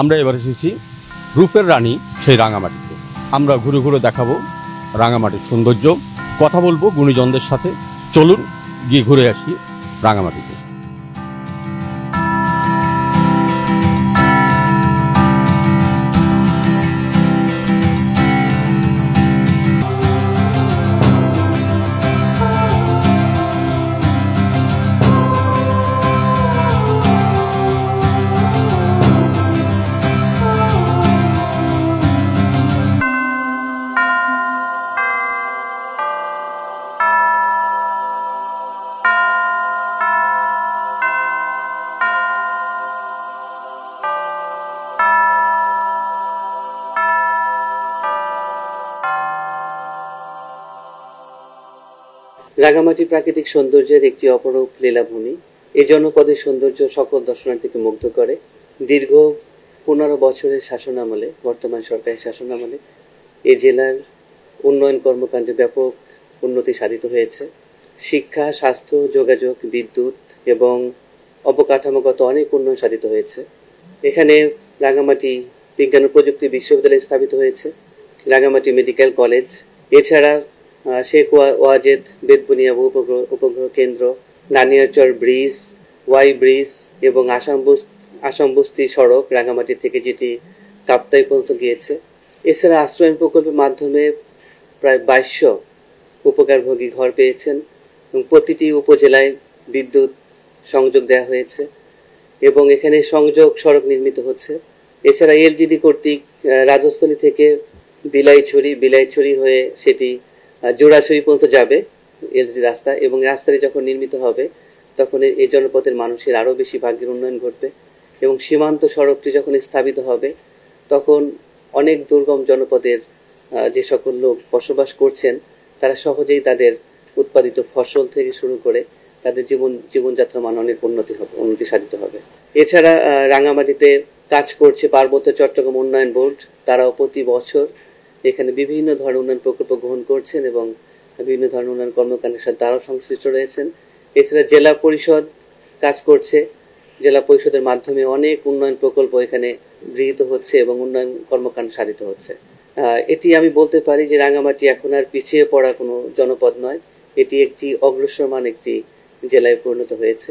আমরা এবার এসেছি রূপের রানী সেই রাঙামাটিতে। আমরা ঘুরে ঘুরে দেখাবো রাঙামাটির সৌন্দর্য, কথা বলবো গুণীজনদের সাথে। চলুন গিয়ে ঘুরে আসি রাঙামাটিতে। রাঙামাটি প্রাকৃতিক সৌন্দর্যের একটি অপরূপ লীলাভূমি। এই জনপদের সৌন্দর্য সকল দর্শনার্থীকে মুগ্ধ করে। দীর্ঘ 15 বছরের শাসনামলে, বর্তমান সরকারের শাসনামলে এই জেলার উন্নয়ন কর্মকাণ্ডে ব্যাপক উন্নতি সাধিত হয়েছে। শিক্ষা, স্বাস্থ্য, যোগাযোগ, বিদ্যুৎ এবং অবকাঠামোগত অনেক উন্নয়ন সাধিত হয়েছে। এখানে রাঙামাটি বিজ্ঞান ও প্রযুক্তি বিশ্ববিদ্যালয় স্থাপিত হয়েছে, রাঙামাটি মেডিকেল কলেজ, এছাড়া শেখ ওয়াজেদ বেতবুনিয়া উপগ্রহ কেন্দ্র, নানিয়ারচর ব্রিজ, ওয়াই ব্রিজ এবং আসাম বস্তি সড়ক রাঙামাটি থেকে যেটি কাপ্তাই পর্যন্ত গিয়েছে। এছাড়া আশ্রয়ণ প্রকল্পের মাধ্যমে প্রায় 2200 উপকারভোগী ঘর পেয়েছেন এবং প্রতিটি উপজেলায় বিদ্যুৎ সংযোগ দেওয়া হয়েছে এবং এখানে সংযোগ সড়ক নির্মিত হচ্ছে। এছাড়া এলজিডি কর্তৃক রাজস্থলী থেকে বিলাইছড়ি হয়ে সেটি জোড়াছড়ি পর্যন্ত যাবে এলজি রাস্তা, এবং রাস্তাটি যখন নির্মিত হবে তখন এই জনপদের মানুষের আরও বেশি ভাগ্যের উন্নয়ন ঘটবে এবং সীমান্ত সড়কটি যখন স্থাপিত হবে তখন অনেক দুর্গম জনপদের যে সকল লোক বসবাস করছেন তারা সহজেই তাদের উৎপাদিত ফসল থেকে শুরু করে তাদের জীবনযাত্রার মান অনেক উন্নতি সাধিত হবে। এছাড়া রাঙামাটিতে কাজ করছে পার্বত্য চট্টগ্রাম উন্নয়ন বোর্ড। তারাও প্রতি বছর এখানে বিভিন্ন ধরনের উন্নয়ন প্রকল্প গ্রহণ করছেন এবং বিভিন্ন ধরনের উন্নয়ন কর্মকাণ্ডের সাথে তারাও সংশ্লিষ্ট রয়েছেন। এছাড়া জেলা পরিষদ কাজ করছে, জেলা পরিষদের মাধ্যমে অনেক উন্নয়ন প্রকল্প এখানে গৃহীত হচ্ছে এবং উন্নয়ন কর্মকাণ্ড সাধিত হচ্ছে। এটি আমি বলতে পারি যে রাঙামাটি এখন আর পিছিয়ে পড়া কোনো জনপদ নয়, এটি একটি অগ্রসরমান একটি জেলায় পরিণত হয়েছে।